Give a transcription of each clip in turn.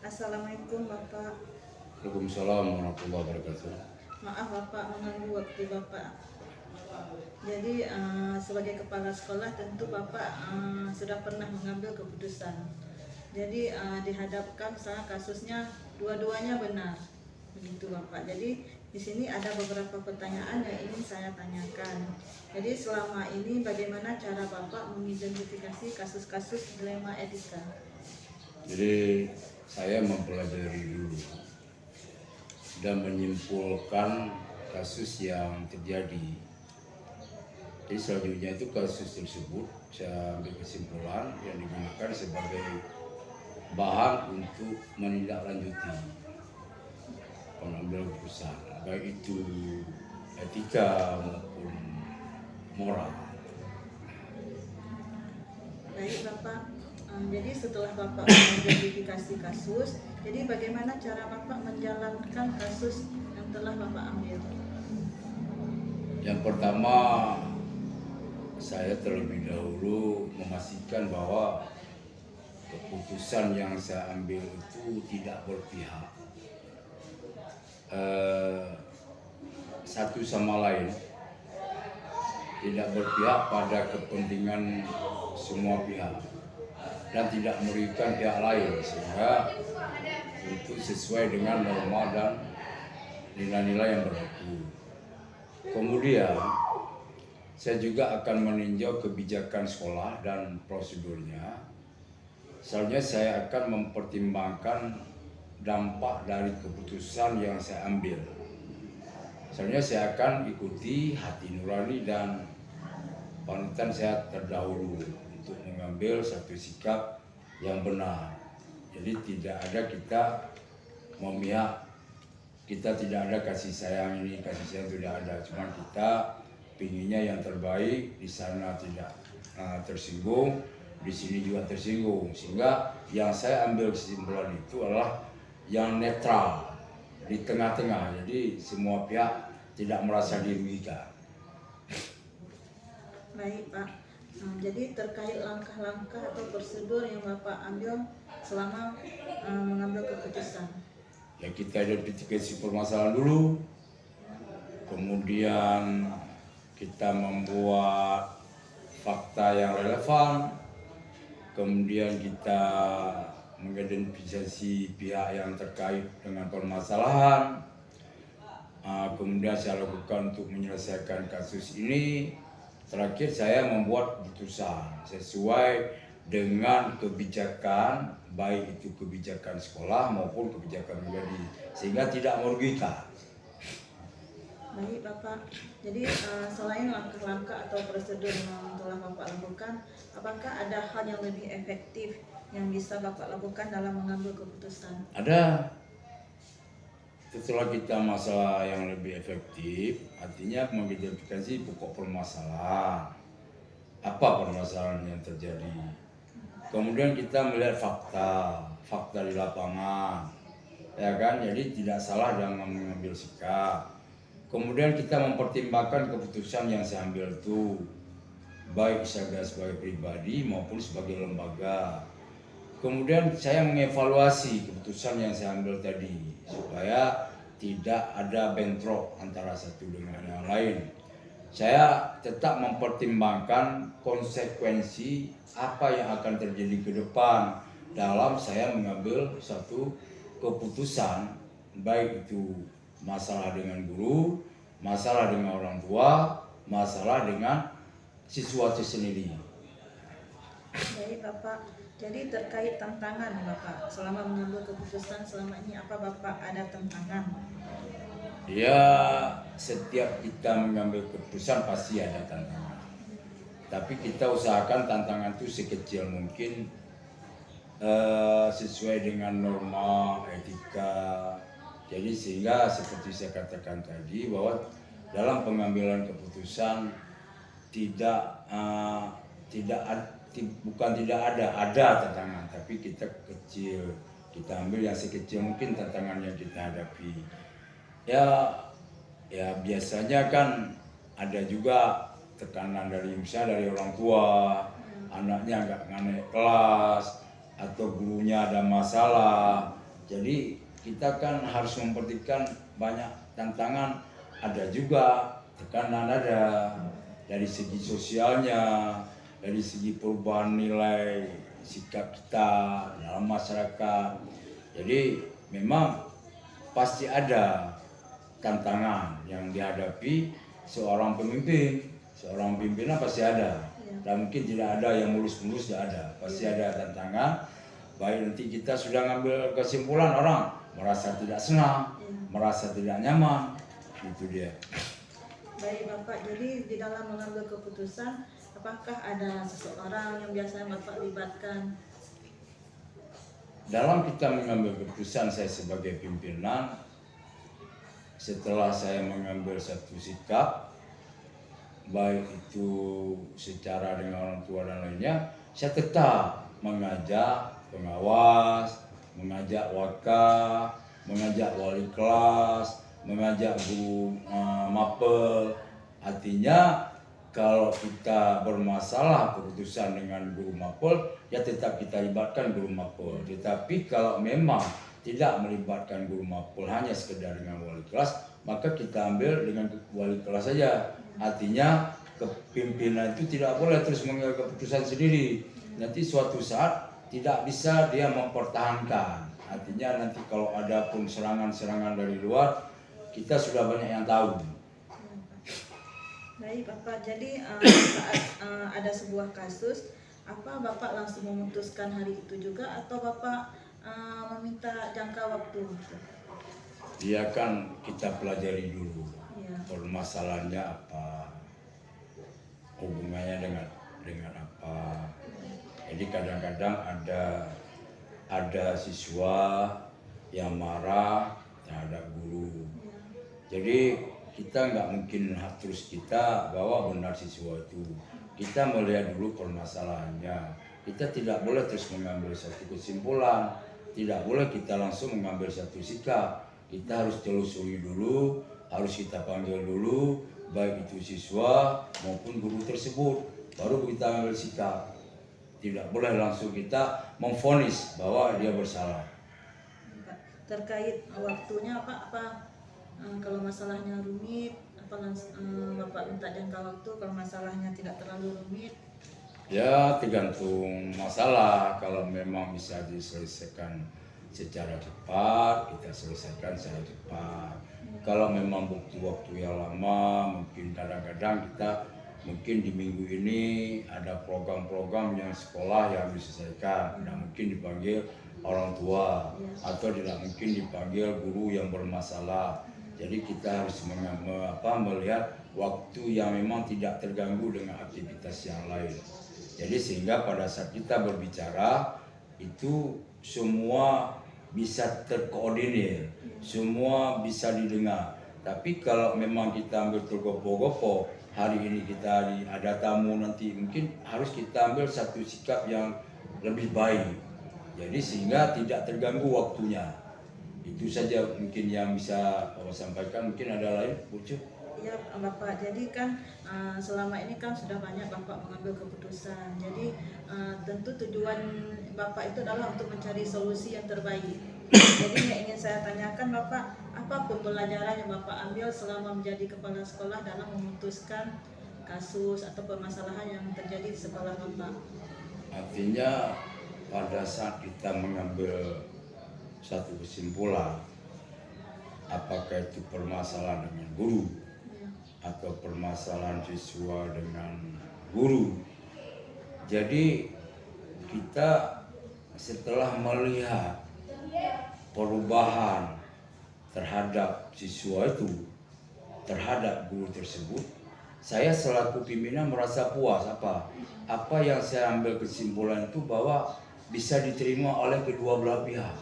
Assalamualaikum Bapak. Waalaikumsalam warahmatullahi wabarakatuh. Maaf Bapak mengganggu waktu Bapak. Jadi sebagai kepala sekolah tentu Bapak sudah pernah mengambil keputusan. Jadi dihadapkan misalnya kasusnya dua-duanya benar, begitu Bapak. Jadi di sini ada beberapa pertanyaan yang ingin saya tanyakan. Jadi selama ini bagaimana cara Bapak mengidentifikasi kasus-kasus dilema etika? Jadi saya mempelajari dulu dan menyimpulkan kasus yang terjadi. Jadi selanjutnya itu kasus tersebut saya ambil kesimpulan yang digunakan sebagai bahan untuk menindaklanjuti pengambilan keputusan, baik itu etika maupun moral. Baik Bapak, jadi setelah Bapak mengidentifikasi kasus, jadi bagaimana cara Bapak menjalankan kasus yang telah Bapak ambil? Yang pertama, saya terlebih dahulu memastikan bahwa keputusan yang saya ambil itu tidak berpihak satu sama lain, tidak berpihak pada kepentingan semua pihak dan tidak merugikan pihak lain, sehingga itu sesuai dengan norma dan nilai-nilai yang berlaku. Kemudian saya juga akan meninjau kebijakan sekolah dan prosedurnya. Selanjutnya saya akan mempertimbangkan dampak dari keputusan yang saya ambil. Selanjutnya saya akan ikuti hati nurani dan panutan saya terdahulu untuk mengambil satu sikap yang benar. Jadi tidak ada kita memihak, kita tidak ada kasih sayang ini, kasih sayang tidak ada. Cuma kita pinginnya yang terbaik, di sana tidak tersinggung, di sini juga tersinggung. Sehingga yang saya ambil kesimpulan itu adalah yang netral, di tengah-tengah. Jadi semua pihak tidak merasa dirugikan. Baik Pak, jadi terkait langkah-langkah atau prosedur yang Bapak ambil selama mengambil keputusan. Ya, kita identifikasi permasalahan dulu, kemudian kita membuat fakta yang relevan, kemudian kita mengidentifikasi pihak yang terkait dengan permasalahan, kemudian saya lakukan untuk menyelesaikan kasus ini. Terakhir saya membuat keputusan sesuai dengan kebijakan, baik itu kebijakan sekolah maupun kebijakan pribadi, sehingga tidak merugikan. Baik Bapak, jadi selain langkah-langkah atau prosedur yang telah Bapak lakukan, apakah ada hal yang lebih efektif yang bisa Bapak lakukan dalam mengambil keputusan? Ada. Setelah kita masalah yang lebih efektif, artinya mengidentifikasi pokok permasalahan. Apa permasalahan yang terjadi? Kemudian kita melihat fakta di lapangan, ya kan? Jadi tidak salah dalam mengambil sikap. Kemudian kita mempertimbangkan keputusan yang saya ambil itu, baik saya sebagai pribadi maupun sebagai lembaga. Kemudian saya mengevaluasi keputusan yang saya ambil tadi supaya tidak ada bentrok antara satu dengan yang lain. Saya tetap mempertimbangkan konsekuensi apa yang akan terjadi ke depan dalam saya mengambil satu keputusan, baik itu masalah dengan guru, masalah dengan orang tua, masalah dengan siswa itu sendiri. Baik Bapak, jadi terkait tantangan Bapak selama mengambil keputusan selama ini, apa Bapak ada tantangan? Ya, setiap kita mengambil keputusan pasti ada tantangan. Tapi kita usahakan tantangan itu sekecil mungkin, sesuai dengan norma etika. Jadi sehingga seperti saya katakan tadi bahwa dalam pengambilan keputusan bukan tidak ada tantangan, tapi kita kecil, kita ambil yang sekecil mungkin tantangan yang kita hadapi. Ya biasanya kan ada juga tekanan misalnya dari orang tua, anaknya nggak naik kelas, atau gurunya ada masalah, Jadi kita kan harus memperhatikan banyak tantangan, ada juga tekanan, ada dari segi sosialnya, dari segi perubahan nilai sikap kita dalam masyarakat. Jadi memang pasti ada tantangan yang dihadapi seorang pemimpin. Seorang pimpinan pasti ada. Dan mungkin tidak ada yang mulus-mulus, tidak ada. Pasti ada tantangan. Baik nanti kita sudah ngambil kesimpulan, orang merasa tidak senang, merasa tidak nyaman, itu dia. Baik Bapak, jadi di dalam mengambil keputusan, apakah ada seseorang yang biasanya Bapak libatkan? Dalam kita mengambil keputusan, saya sebagai pimpinan, setelah saya mengambil satu sikap, baik itu secara dengan orang tua dan lainnya, saya tetap mengajak pengawas, mengajak waka, mengajak wali kelas, mengajak guru mapel. Artinya kalau kita bermasalah keputusan dengan guru mapel, ya tetap kita libatkan guru mapel. Tetapi kalau memang tidak melibatkan guru mapel, hanya sekedar dengan wali kelas, maka kita ambil dengan wali kelas saja. Artinya kepimpinan itu tidak boleh terus mengambil keputusan sendiri. Nanti suatu saat tidak bisa dia mempertahankan. Artinya nanti kalau ada pun serangan-serangan dari luar, kita sudah banyak yang tahu. Baik Bapak, jadi saat ada sebuah kasus, apa Bapak langsung memutuskan hari itu juga atau Bapak meminta jangka waktu? Dia kan kita pelajari dulu Ya. permasalahannya apa, hubungannya dengan apa. Jadi kadang-kadang ada siswa yang marah terhadap guru. Jadi kita nggak mungkin terus kita bawa benar siswa itu. Kita melihat dulu permasalahannya. Kita tidak boleh terus mengambil satu kesimpulan. Tidak boleh kita langsung mengambil satu sikap. Kita harus telusuri dulu, harus kita panggil dulu, baik itu siswa maupun guru tersebut. Baru kita ambil sikap. Tidak boleh langsung kita memvonis bahwa dia bersalah. Terkait waktunya apa kalau masalahnya rumit, apa Bapak minta jangka waktu? Kalau masalahnya tidak terlalu rumit, Ya tergantung masalah. Kalau memang bisa diselesaikan secara cepat, kita selesaikan secara cepat. Kalau memang butuh waktu yang lama, mungkin kadang-kadang kita mungkin di minggu ini ada program-program yang sekolah yang diselesaikan. Tidak mungkin dipanggil orang tua atau tidak mungkin dipanggil guru yang bermasalah. Jadi kita harus melihat waktu yang memang tidak terganggu dengan aktivitas yang lain. Jadi sehingga pada saat kita berbicara itu semua bisa terkoordinir, semua bisa didengar. Tapi kalau memang kita ambil tergopoh-gopoh, hari ini kita ada tamu, nanti mungkin harus kita ambil satu sikap yang lebih baik. Jadi sehingga tidak terganggu waktunya. Itu saja mungkin yang bisa Bapak sampaikan. Mungkin ada lain, Bu Cu? ya Bapak. Jadi kan selama ini kan sudah banyak Bapak mengambil keputusan. Jadi tentu tujuan Bapak itu adalah untuk mencari solusi yang terbaik. Jadi yang ingin saya tanyakan Bapak, apa pembelajaran yang Bapak ambil selama menjadi kepala sekolah dalam memutuskan kasus atau permasalahan yang terjadi di sekolah Bapak? Artinya pada saat kita mengambil satu kesimpulan, apakah itu permasalahan dengan guru atau permasalahan siswa dengan guru. Jadi kita setelah melihat perubahan terhadap siswa itu, terhadap guru tersebut, saya selaku pimpinan merasa puas. Apa yang saya ambil kesimpulan itu bahwa bisa diterima oleh kedua belah pihak,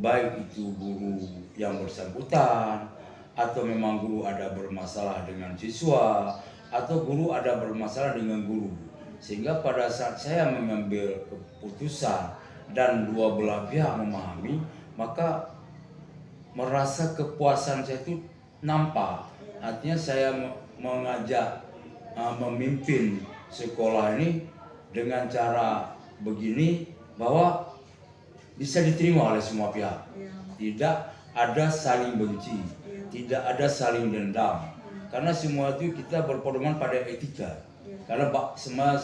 baik itu guru yang bersangkutan atau memang guru ada bermasalah dengan siswa atau guru ada bermasalah dengan guru. Sehingga pada saat saya mengambil keputusan dan dua belah pihak memahami, maka merasa kepuasan saya itu nampak. Artinya saya mengajak memimpin sekolah ini dengan cara begini, bahwa bisa diterima oleh semua pihak. Iya. Tidak ada saling benci, Iya. tidak ada saling dendam. Karena semua itu kita berpedoman pada etika. Iya. Karena semua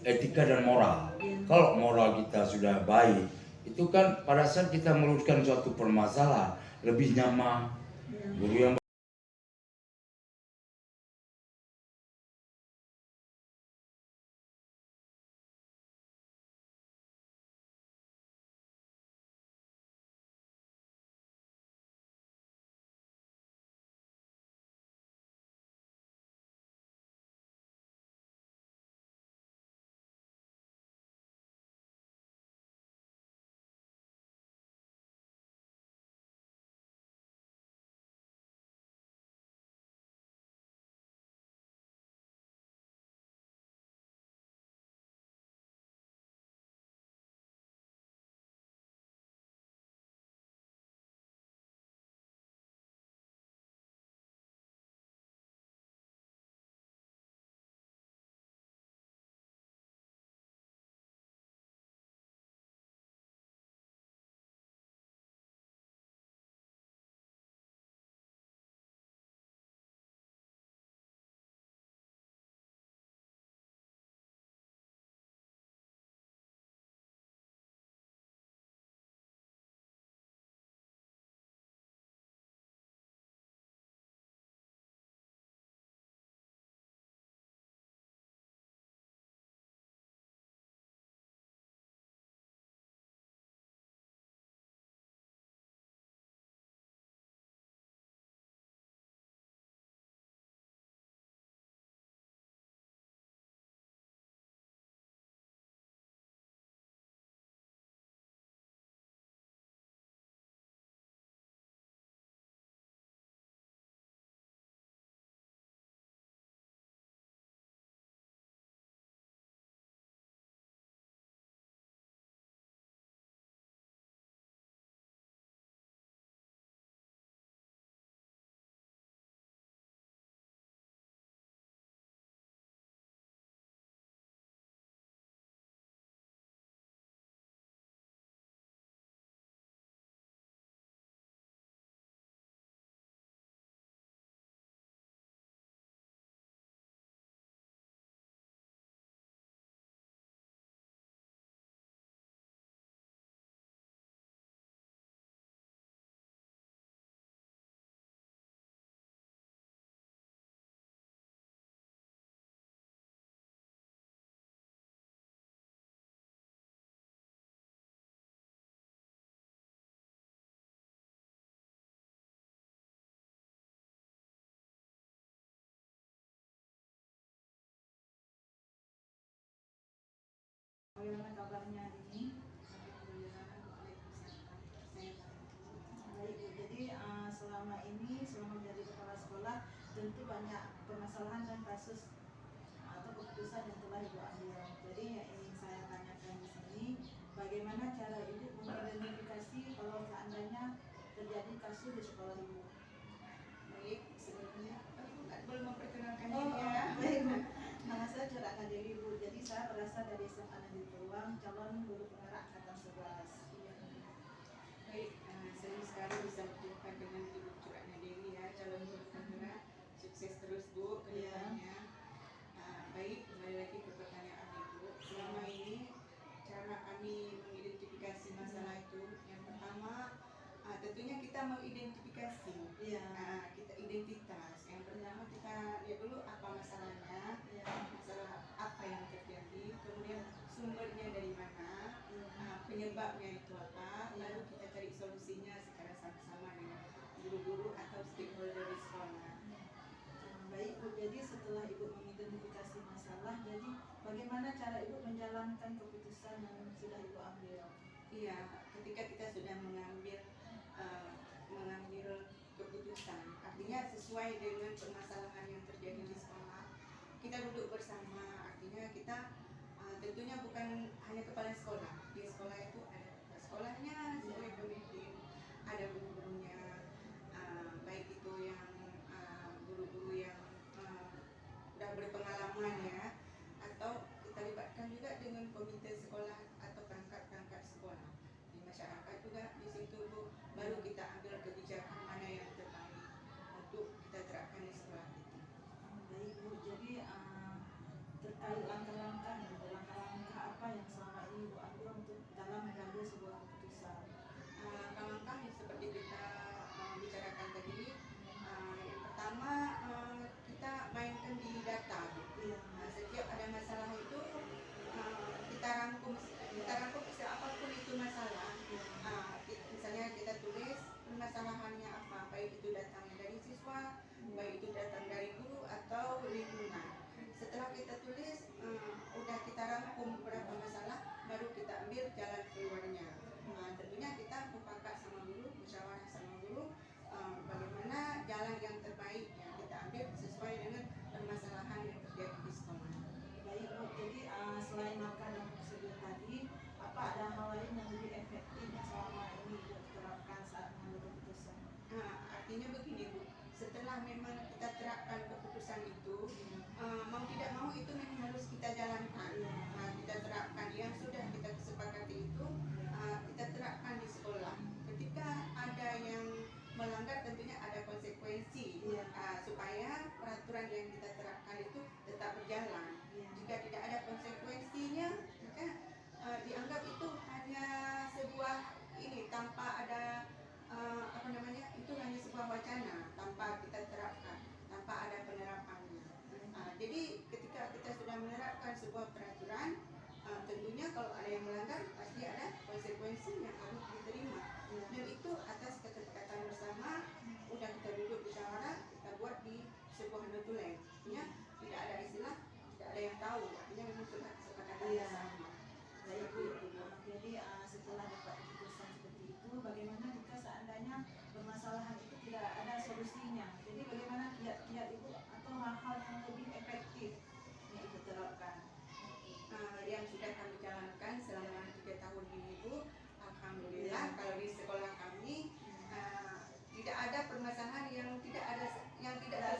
etika dan moral. Iya. Kalau moral kita sudah baik, itu kan pada saat kita meluruskan suatu permasalahan lebih nyaman. Iya. Guru yang Bagaimana kabarnya hari ini? Baik, jadi selama ini selama menjadi kepala sekolah tentu banyak permasalahan dan kasus atau keputusan yang telah Ibu ambil. Jadi yang ingin saya tanyakan di sini, bagaimana cara Ibu mengidentifikasi kalau seandainya terjadi kasus di sekolah Ibu? Baik, sebelumnya aku belum memperkenalkan Oh, diri ya. baik Bu. Nama saya Cura Kadiri Bu. Jadi saya berasal dari SMA Negeri Peluang, calon guru penggerak angkatan 11. Iya. Baik, senang sekali bisa berjumpa dengan Ibu Cura Dewi ya, calon guru penggerak. Sukses terus Bu ke Iya. depannya. Baik, kembali lagi ke pertanyaan Ibu. Selama ini cara kami mengidentifikasi masalah itu, yang pertama tentunya kita mengidentifikasi. Iya. Kita identitas. Yang pertama kita lihat dulu apa masalahnya, Iya. masalah apa yang terjadi, kemudian sumbernya dari mana, penyebabnya itu apa, lalu kita cari solusinya secara sama-sama dengan guru-guru atau stakeholder di sekolah. Baik Bu, jadi setelah Ibu mengidentifikasi masalah, jadi bagaimana cara Ibu menjalankan keputusan yang sudah Ibu ambil? Iya, ketika kita sudah mengambil keputusan, artinya sesuai dengan permasalahan yang terjadi di sekolah, kita duduk bersama. Artinya kita tentunya bukan hanya kepala sekolah. Di sekolah itu ada kepala sekolahnya sebagai pemimpin, ada guru-gurunya, baik itu yang guru-guru yang sudah berpengalaman ya, atau kita libatkan juga dengan komite sekolah atau perangkat-perangkat sekolah di masyarakat. permasalahannya apa, baik itu datangnya dari siswa, baik itu datang dari guru atau lingkungan. Setelah kita tulis, udah kita rangkum beberapa masalah, baru kita ambil jalan keluarnya. Tentunya kita mufakat sama guru, musyawarah sama guru, bagaimana jalan yang terbaik yang kita ambil sesuai dengan permasalahan yang terjadi di sekolah. Baik Bu, jadi selain langkah dan prosedur tadi, apa ada hal lain yang lebih efektif selama ini Ibu terapkan saat mengambil keputusan? Artinya begini Bu, setelah memang kita terapkan keputusan itu, mau tidak mau itu memang harus kita jalankan. Kita terapkan yang sudah kita kesepakati itu, kita terapkan di sekolah. Ketika ada yang melanggar, tentunya ada konsekuensi, supaya peraturan yang kita terapkan itu tetap berjalan. Jika tidak ada konsekuensinya, maka dianggap itu hanya sebuah ini tanpa ada itu hanya sebuah wacana tanpa kita terapkan, tanpa ada penerapannya. Jadi ketika kita sudah menerapkan sebuah peraturan, tentunya kalau ada yang melanggar pasti ada konsekuensi yang harus diterima. Dan itu atas kesepakatan bersama, udah kita duduk musyawarah, kita buat di sebuah notulen. Artinya tidak ada istilah, tidak ada yang tahu. Artinya memang sudah kesepakatan bersama. Baik Bu, jadi setelah dapat keputusan seperti itu, bagaimana jika seandainya permasalahan itu tidak ada solusinya? Jadi bagaimana kiat-kiat Ibu atau hal-hal yang lebih efektif yang Ibu terapkan? Yang sudah kami jalankan selama 3 tahun ini Bu, alhamdulillah kalau di sekolah kami tidak ada permasalahan yang tidak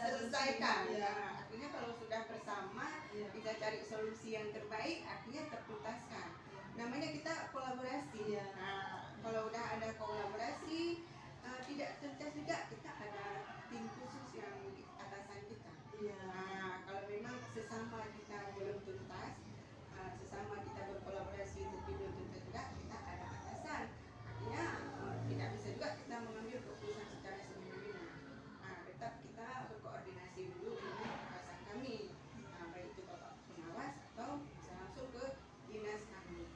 terselesaikan. Artinya kalau sudah bersama kita cari solusi yang terbaik, artinya tertuntaskan. Namanya kita kolaborasi. Kalau udah ada kolaborasi, tidak tuntas juga, kita ada tim khusus yang di atasan kita. Kalau memang sesama kita belum tuntas, sesama kita berkolaborasi tapi belum tuntas juga, kita ada atasan. Artinya tidak bisa juga kita mengambil keputusan secara sendiri-sendiri. Tetap kita berkoordinasi dulu dengan atasan kami, baik itu Bapak pengawas atau bisa langsung ke dinas kami.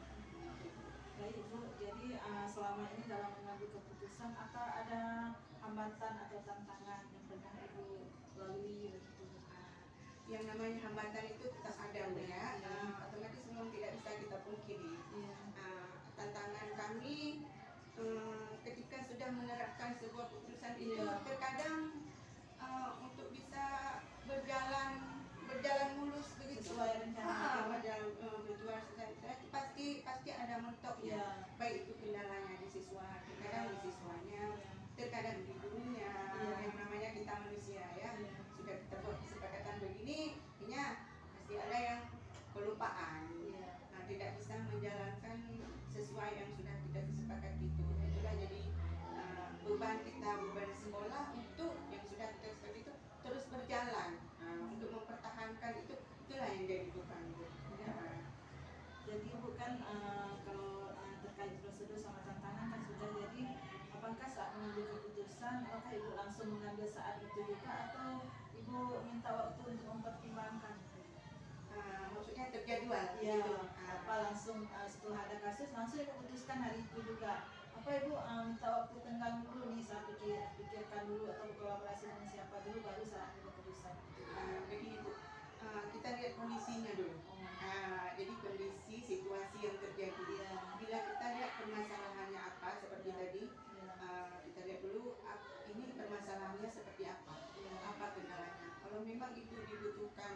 Baik Bu, jadi selama ini dalam mengambil keputusan, apa ada hambatan atau tantangan yang pernah Ibu lalui begitu? Yang namanya hambatan itu tetap ada Bu ya, otomatis memang tidak bisa kita pungkiri. Tantangan kami ketika sudah menerapkan sebuah keputusan itu, terkadang untuk bisa berjalan mulus begitu Sesuai rencana. Berjuang itu pasti ada mentoknya. Baik itu kendalanya di siswa, terkadang di siswanya, terkadang di gurunya. Yang namanya kita manusia ya, sudah kita buat kesepakatan begini, artinya pasti ada yang kelupaan. Tidak bisa menjalankan sesuai yang sudah kita kesepakati itu. Itulah jadi beban sekolah untuk yang sudah kita sepakati itu terus berjalan, untuk mempertahankan itulah yang jadi beban. Jadi bukan kalau terkait prosedur sama tantangan kan sudah, jadi apakah saat mengambil keputusan, apakah Ibu langsung mengambil saat itu juga atau Ibu minta waktu untuk mempertimbangkan? Maksudnya terjadwal apa langsung setelah ada kasus langsung Ibu putuskan hari itu juga? Apa Ibu minta waktu tenggang dulu nih, saat pikirkan dulu atau kolaborasi dengan siapa dulu baru saat ambil keputusan? Begini Bu, kita lihat kondisinya dulu. Jadi kondisi situasi yang terjadi. Bila kita lihat permasalahannya apa seperti tadi, kita lihat dulu ini permasalahannya seperti apa, apa kendalanya. Kalau memang itu dibutuhkan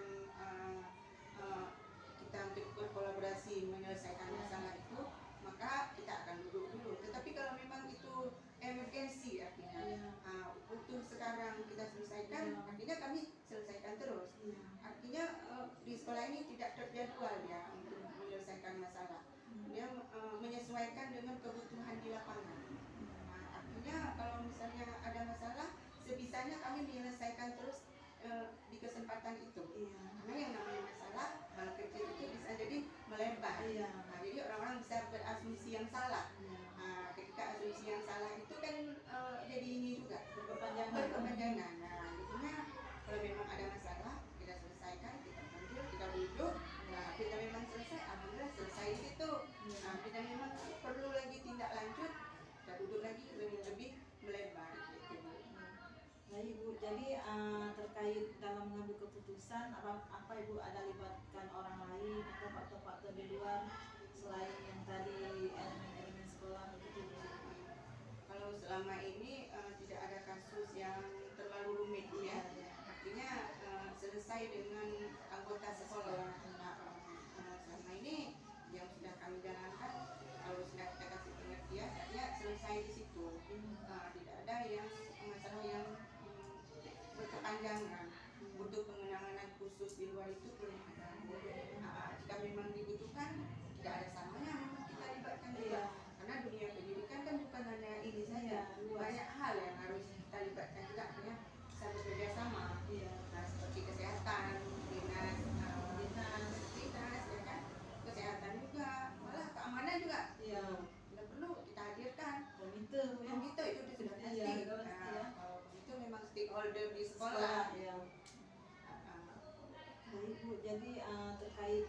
kita untuk berkolaborasi menyelesaikan masalah itu, maka kita akan duduk dulu. Tetapi kalau memang itu emergensi, artinya butuh sekarang kita selesaikan, artinya kami selesaikan terus. Artinya di sekolah ini tidak terjadwal ya untuk menyelesaikan masalah. Dia menyesuaikan dengan kebutuhan di lapangan. Artinya kalau misalnya ada masalah, sebisanya kami menyelesaikan terus di kesempatan itu. Karena yang namanya masalah hal kecil itu bisa jadi melebar. Jadi orang-orang bisa berasumsi yang salah. Ketika asumsi yang salah itu kan jadi ini juga berkepanjangan. Intinya kalau memang ada masalah, kita selesaikan, kita panggil, kita duduk. Kita memang selesai, alhamdulillah selesai itu. Kita memang perlu lagi tindak lanjut, kita duduk lagi lebih melebar. Jadi terkait dalam mengambil keputusan, apa Ibu ada libatkan orang lain atau faktor-faktor di luar selain yang tadi elemen-elemen sekolah begitu Bu? Kalau selama ini tidak ada kasus yang terlalu rumit ya. Artinya selesai dengan anggota sekolah. Selama ini yang sudah kami jalankan, kalau sudah kita kasih pengertian, ya selesai di situ. Tidak ada yang masalah yang berkepanjangan. Butuh pengenangan khusus di luar itu belum ada. Jika memang dibutuhkan, tidak ada salahnya memang kita libatkan juga. Karena dunia pendidikan kan bukan hanya ini saja, banyak hal yang harus kita libatkan juga, artinya bisa bekerja sama. Nah, seperti kesehatan, dinas, ya kan, kesehatan juga, malah keamanan juga. Tidak perlu kita hadirkan. Komite Itu sudah pasti. Kalau itu memang stakeholder di sekolah. Baik Bu, jadi terkait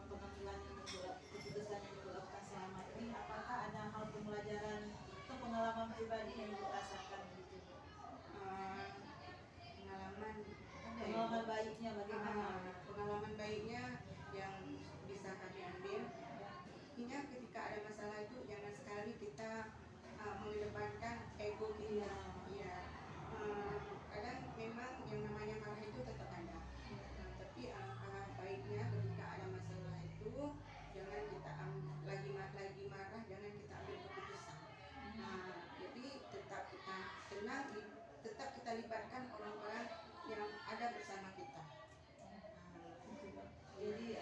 pengambilan keputusan yang Ibu lakukan selama ini, apakah ada hal pembelajaran atau pengalaman pribadi yang Ibu rasakan gitu? Pengalaman baiknya bagaimana? Pengalaman baiknya yang bisa kami ambil, artinya ketika ada masalah itu jangan sekali kita mengedepankan ego kita. Kadang memang yang namanya marah itu tetap ada. Tapi alangkah baiknya ketika ada masalah itu jangan kita lagi marah, jangan kita ambil keputusan. Jadi tetap kita tenang, tetap kita libatkan orang-orang yang ada bersama kita. Jadi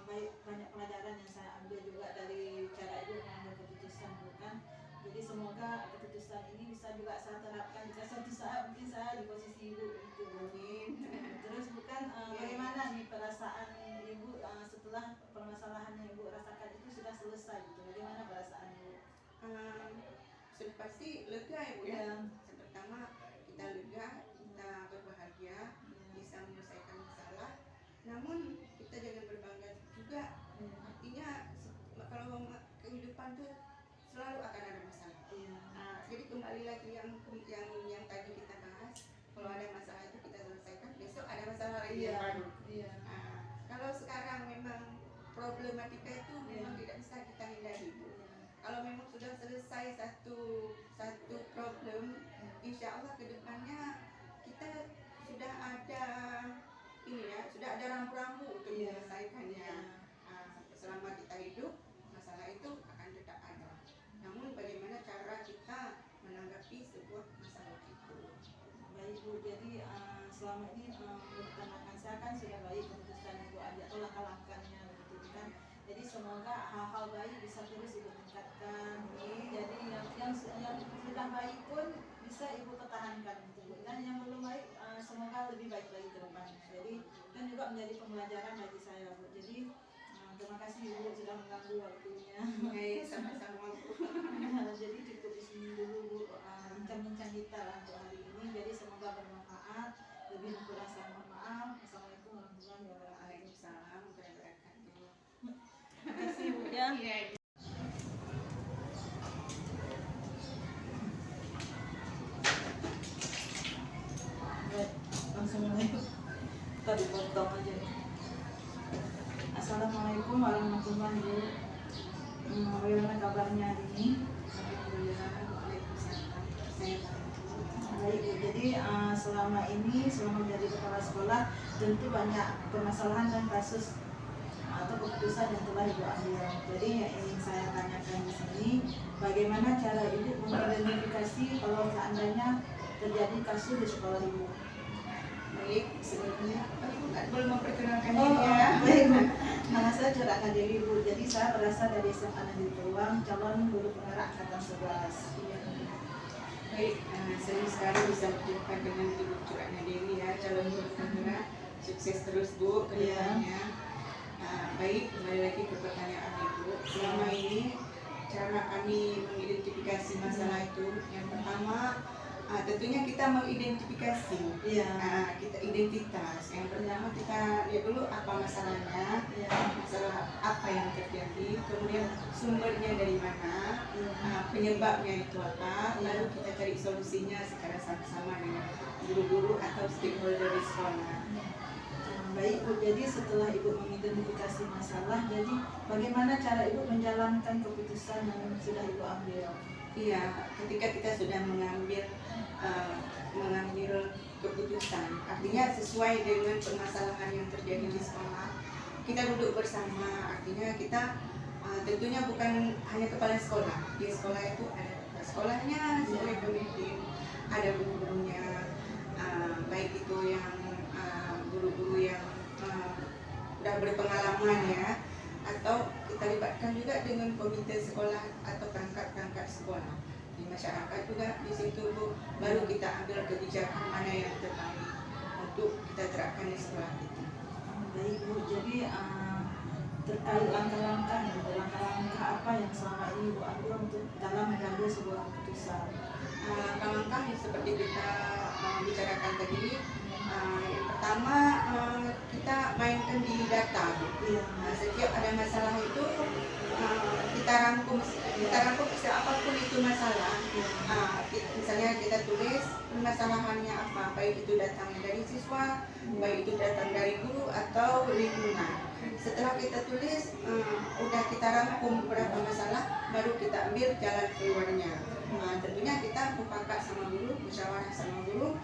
baik, banyak pelajaran yang saya ambil juga dari cara Ibu mengambil keputusan, bukan? Jadi semoga keputusan ini bisa juga saya terapkan jika suatu saat mungkin saya di posisi Ibu itu. Terus bukan bagaimana nih perasaan Ibu setelah permasalahan yang Ibu rasakan itu sudah selesai gitu? Bagaimana perasaan Ibu? Sudah pasti lega Ibu ya. Yang pertama kita lega, kita berbahagia, bisa menyelesaikan masalah. Namun kita jangan berbangga juga. Artinya kalau kehidupan tuh selalu akan ada masalah. Jadi kembali lagi yang tadi kita bahas, kalau ada masalah itu kita selesaikan, besok ada masalah lagi yang baru. Kalau sekarang memang problematika itu memang tidak bisa kita hindari. Kalau memang sudah selesai satu problem, insya Allah kedepannya kita sudah ada sudah ada rambu-rambu untuk menyelesaikannya. Selama kita hidup, masalah itu akan tetap ada. Namun bagaimana cara kita menanggapi sebuah masalah itu? Baik Bu, jadi selama ini menurut pandangan saya kan sudah baik keputusan Ibu ambil atau langkah-langkahnya gitu kan. Jadi semoga hal-hal baik bisa terus Ibu tingkatkan. Jadi yang sudah baik pun bisa Ibu pertahankan gitu. Dan yang belum baik semoga lebih baik lagi ke depan. Jadi kan juga menjadi pembelajaran bagi saya Bu. Jadi terima kasih Ibu sudah mengganggu waktunya. Sama-sama Bu. Jadi cukup di sini dulu Bu, bincang-bincang kita lah untuk hari ini. Jadi semoga bermanfaat. Lebih kurang saya mohon maaf. Assalamualaikum warahmatullahi wabarakatuh. Waalaikumsalam warahmatullahi wabarakatuh. Terima kasih Bu ya. Baik, langsung mulai. Tadi potong aja. Assalamualaikum warahmatullahi wabarakatuh. Bagaimana kabarnya hari ini? Alhamdulillah. Waalaikumsalam. Baik Bu, jadi selama menjadi kepala sekolah tentu banyak permasalahan dan kasus atau keputusan yang telah Ibu ambil. Jadi yang ingin saya tanyakan di sini, bagaimana cara Ibu mengidentifikasi kalau seandainya terjadi kasus di sekolah Ibu? Baik, sebelumnya belum memperkenalkan diri ya. Baik Bu, nama saya Curahkan Dewi Bu. Jadi saya berasal dari SMA Negeri Peluang, calon guru penggerak angkatan 11. Baik, senang sekali bisa berjumpa dengan Ibu Curahkan Dewi ya, calon guru penggerak. Sukses terus Bu ke depannya. Baik, kembali lagi ke pertanyaan Ibu. Selama ini cara kami mengidentifikasi masalah itu, yang pertama tentunya kita mengidentifikasi Iya. kita identitas. Yang pertama kita lihat dulu apa masalahnya, Iya. masalah apa yang terjadi, kemudian sumbernya dari mana, penyebabnya itu apa, lalu kita cari solusinya secara sama-sama dengan guru-guru atau stakeholder di sekolah. Baik Bu, jadi setelah Ibu mengidentifikasi masalah, jadi bagaimana cara Ibu menjalankan keputusan yang sudah Ibu ambil? Iya, ketika kita sudah mengambil keputusan, artinya sesuai dengan permasalahan yang terjadi di sekolah, kita duduk bersama. Artinya kita tentunya bukan hanya kepala sekolah. Di sekolah itu ada kepala sekolahnya sebagai pemimpin, ada guru-gurunya, baik itu yang guru-guru yang udah berpengalaman ya, atau kita libatkan juga dengan komite sekolah atau perangkat-perangkat sekolah. Di masyarakat juga di situ Bu, baru kita ambil kebijakan mana yang terbaik untuk kita terapkan di sekolah kita. Baik Bu, jadi terkait langkah-langkah apa yang selama ini Ibu ambil untuk dalam mengambil sebuah keputusan? Langkah-langkah yang seperti kita bicarakan tadi, yang pertama kita mainkan di data. Iya. Setiap ada masalah itu kita rangkum apapun itu masalah. Misalnya kita tulis permasalahannya apa, baik itu datangnya dari siswa, baik itu datang dari guru atau lingkungan. Setelah kita tulis, udah kita rangkum beberapa masalah, baru kita ambil jalan keluarnya. Tentunya kita mufakat sama guru, musyawarah sama guru,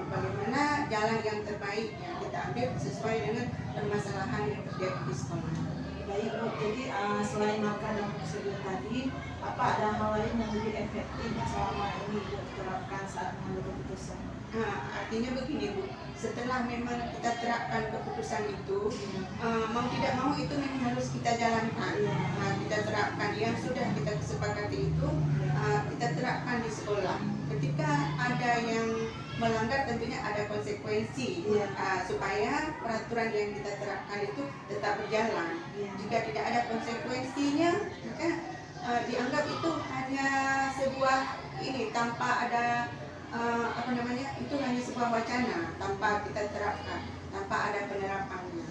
bagaimana jalan yang terbaik yang kita ambil sesuai dengan permasalahan yang terjadi di sekolah. Baik Bu, jadi selain langkah dan prosedur tadi, apa ada hal lain yang lebih efektif yang selama ini Ibu terapkan saat mengambil keputusan? Artinya begini Bu, setelah memang kita terapkan keputusan itu, mau tidak mau itu memang harus kita jalankan. Kita terapkan yang sudah kita sepakati itu, kita terapkan di sekolah. Ketika ada yang melanggar, tentunya ada konsekuensi, supaya peraturan yang kita terapkan itu tetap berjalan. Jika tidak ada konsekuensinya, maka dianggap itu hanya sebuah tanpa ada itu hanya sebuah wacana, tanpa kita terapkan, tanpa ada penerapannya.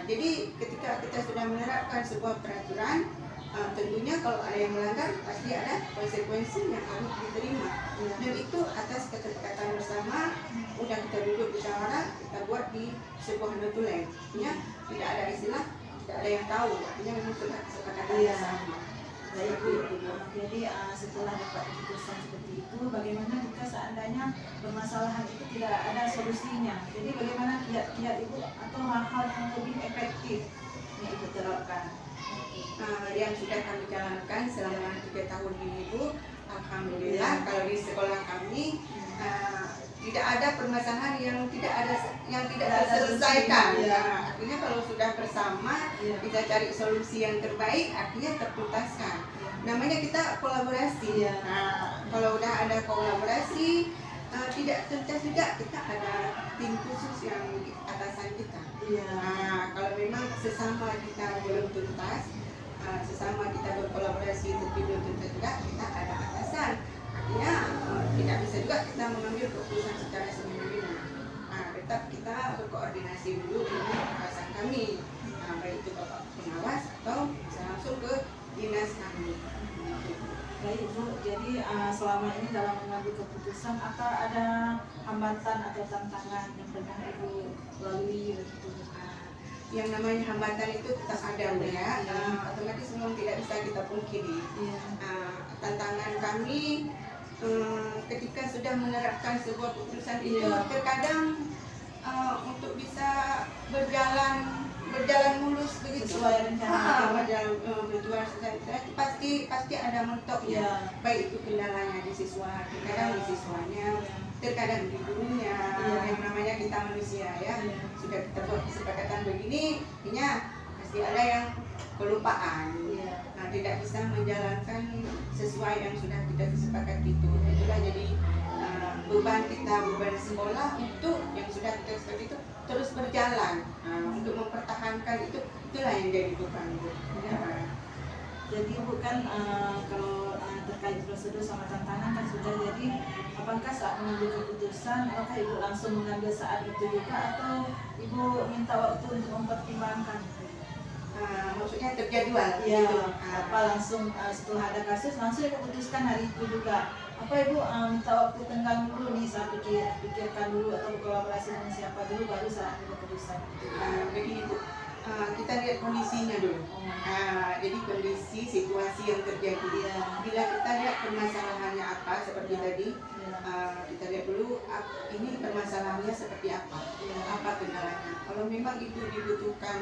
Jadi ketika kita sudah menerapkan sebuah peraturan, tentunya kalau ada yang melanggar pasti ada konsekuensi yang harus diterima. Dan itu atas kesepakatan bersama, udah kita duduk musyawarah, kita buat di sebuah notulen. Artinya tidak ada istilah, tidak ada yang tahu. Artinya memang sudah kesepakatan bersama. Baik Bu, jadi setelah dapat keputusan seperti itu, bagaimana jika seandainya permasalahan itu tidak ada solusinya? Jadi bagaimana kiat-kiat Ibu atau hal-hal yang lebih efektif yang Ibu terapkan? Yang sudah kami jalankan selama 3 tahun ini Bu, alhamdulillah kalau di sekolah kami tidak ada permasalahan yang tidak terselesaikan. Artinya kalau sudah bersama kita cari solusi yang terbaik, artinya tertuntaskan. Namanya kita kolaborasi. Kalau udah ada kolaborasi, tidak tuntas juga, kita ada tim khusus yang atasan kita. Kalau memang sesama kita belum tuntas, sesama kita berkolaborasi tapi belum tuntas juga, kita ada atasan. Artinya tidak bisa juga kita mengambil keputusan secara semena-mena. Tetap kita berkoordinasi dulu dengan atasan kami, baik itu Bapak pengawas atau bisa langsung ke dinas kami. Baik Bu, jadi selama ini dalam mengambil keputusan, apa ada hambatan atau tantangan yang pernah Ibu lalui begitu? Yang namanya hambatan itu tetap ada ya, otomatis memang tidak bisa kita pungkiri. Tantangan kami ketika sudah menerapkan sebuah keputusan itu, terkadang untuk bisa berjalan mulus begitu, sesuai rencana, berjuang pasti ada mentoknya. Baik itu kendalanya di siswa, terkadang di siswanya, terkadang di gurunya. Yang namanya kita manusia ya, sudah kita buat kesepakatan begini, artinya pasti ada yang kelupaan. Tidak bisa menjalankan sesuai yang sudah kita kesepakati itu. Itulah jadi beban sekolah untuk yang sudah kita sepakati itu terus berjalan, untuk mempertahankan itulah yang jadi beban. Jadi Ibu kan kalau terkait prosedur sama tantangan kan sudah, jadi apakah saat mengambil keputusan, apakah Ibu langsung mengambil saat itu juga atau Ibu minta waktu untuk mempertimbangkan? Maksudnya terjadwal Ya, gitu. apa langsung setelah ada kasus langsung Ibu putuskan hari itu juga? Apa Ibu minta waktu tenggang dulu nih, saya pikirkan dulu atau kolaborasi dengan siapa dulu baru saat Ibu keputusan? Begini Bu, kita lihat kondisinya dulu. Jadi kondisi situasi yang terjadi. Iya. Bila kita lihat permasalahannya apa seperti Iya. tadi, Iya. kita lihat dulu ini permasalahannya seperti apa, apa kendalanya. Kalau memang itu dibutuhkan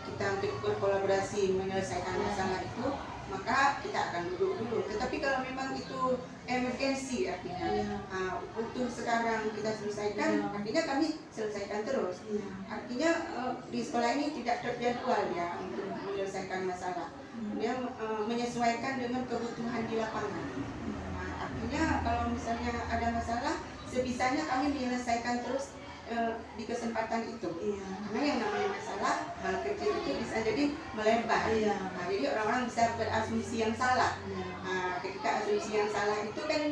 kita untuk berkolaborasi menyelesaikan masalah itu, maka kita akan duduk dulu. Tetapi kalau memang itu emergensi, artinya butuh sekarang kita selesaikan, artinya kami selesaikan terus. Artinya di sekolah ini tidak terjadwal ya untuk menyelesaikan masalah. Dia menyesuaikan dengan kebutuhan di lapangan. Artinya kalau misalnya ada masalah, sebisanya kami menyelesaikan terus di kesempatan itu. Karena yang namanya masalah hal kecil itu bisa jadi melebar. Jadi orang-orang bisa berasumsi yang salah. Ketika asumsi yang salah itu kan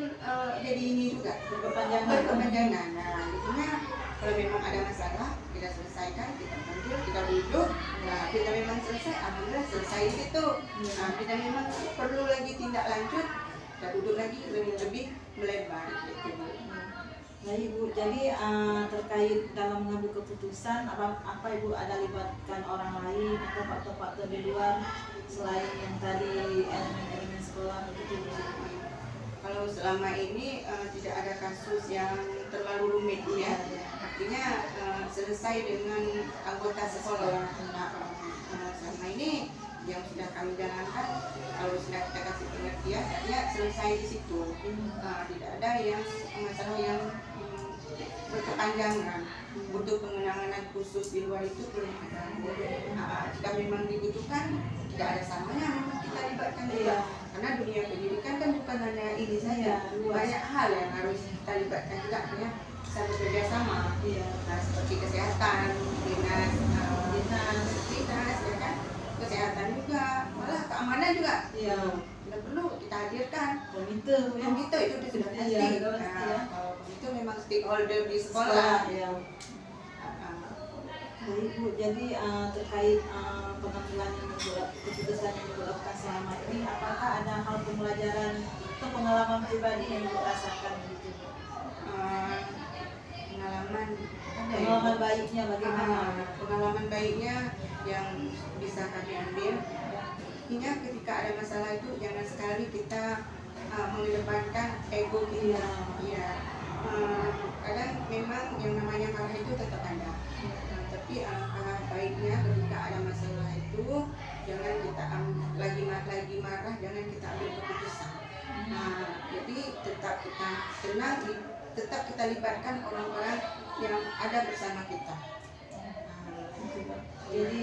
jadi ini juga berkepanjangan. Intinya kalau memang ada masalah kita selesaikan, kita panggil, kita duduk. Kita memang selesai, alhamdulillah selesai di situ. Kita memang perlu lagi tindak lanjut, kita duduk lagi lebih melebar gitu. Baik Ibu, jadi terkait dalam mengambil keputusan, apa Ibu ada libatkan orang lain atau faktor-faktor di luar selain yang tadi elemen-elemen sekolah begitu Bu? Kalau selama ini tidak ada kasus yang terlalu rumit ya, artinya selesai dengan anggota sekolah. Selama ini yang sudah kami jalankan, kalau sudah kita kasih pengertian, artinya selesai di situ. Tidak ada yang masalah yang berkepanjangan, butuh pengenangan khusus di luar itu belum ada. Jika memang dibutuhkan, tidak ada salahnya memang kita libatkan juga. Karena dunia pendidikan kan bukan hanya ini saja, banyak hal yang harus kita libatkan juga, ya. Bisa bekerja sama, seperti kesehatan, dinas, ya kan, kesehatan juga, malah keamanan juga. Tidak perlu kita hadirkan komite itu sudah pasti. Kalau itu memang stakeholder di sekolah. Baik Bu, jadi terkait pengambilan keputusan yang Ibu lakukan selama ini, apakah ada hal pembelajaran atau pengalaman pribadi yang Ibu rasakan gitu? Pengalaman baiknya bagaimana? Pengalaman baiknya yang bisa kami ambil, intinya ketika ada masalah itu jangan sekali kita mengedepankan ego kita. Kadang memang yang namanya marah itu tetap ada. Tapi alangkah baiknya ketika ada masalah itu jangan kita lagi marah, jangan kita ambil keputusan. Jadi tetap kita tenang, tetap kita libatkan orang-orang yang ada bersama kita. Jadi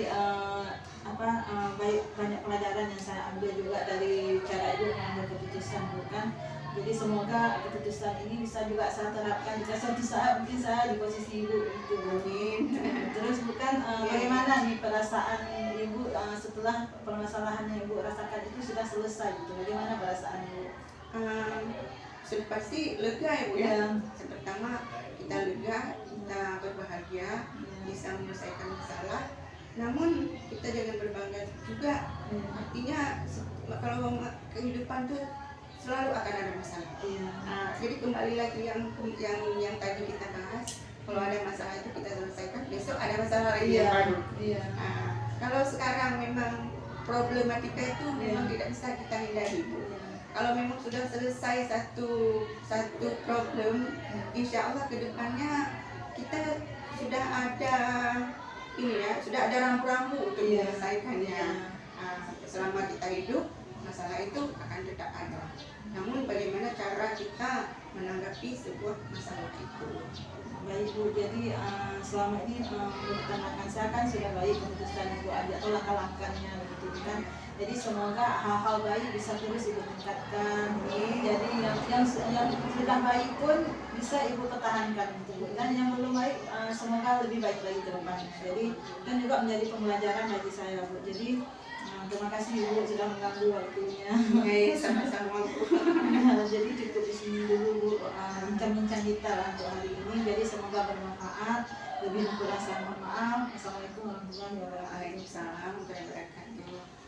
banyak pelajaran yang saya ambil juga dari cara Ibu mengambil keputusan, bukan? Jadi semoga keputusan ini bisa juga saya terapkan jika suatu saat mungkin saya di posisi Ibu itu. Terus bukan bagaimana nih perasaan Ibu setelah permasalahan yang Ibu rasakan itu sudah selesai gitu? Bagaimana perasaan Ibu? Sudah pasti lega ya Bu ya. Pertama kita lega, kita berbahagia bisa menyelesaikan masalah. Namun kita jangan berbangga juga. Artinya kalau kehidupan tuh selalu akan ada masalah. Jadi kembali lagi yang tadi kita bahas, kalau ada masalah itu kita selesaikan, besok ada masalah lagi yang baru. Kalau sekarang memang problematika itu memang tidak bisa kita hindari. Kalau memang sudah selesai satu problem, insya Allah kedepannya kita sudah ada sudah ada rambu-rambu untuk menyelesaikannya. Selama kita hidup, masalah itu akan tetap ada. Namun bagaimana cara kita menanggapi sebuah masalah itu? Baik Bu, jadi selama ini menurut pandangan saya kan sudah baik keputusan Ibu ada atau langkah-langkahnya begitu kan. Jadi semoga hal-hal baik bisa terus Ibu tingkatkan. Jadi yang sudah baik pun bisa Ibu pertahankan gitu. Dan yang belum baik semoga lebih baik lagi ke depan. Jadi dan juga menjadi pembelajaran bagi saya Bu. Jadi Terima kasih Ibu sudah mengganggu waktunya. Ya, sama-sama Bu. Jadi cukup di sini dulu Bu, bincang-bincang kita lah untuk hari ini. Jadi semoga bermanfaat. Lebih kurang saya mohon maaf. Assalamualaikum warahmatullahi wabarakatuh. Waalaikumsalam warahmatullahi wabarakatuh.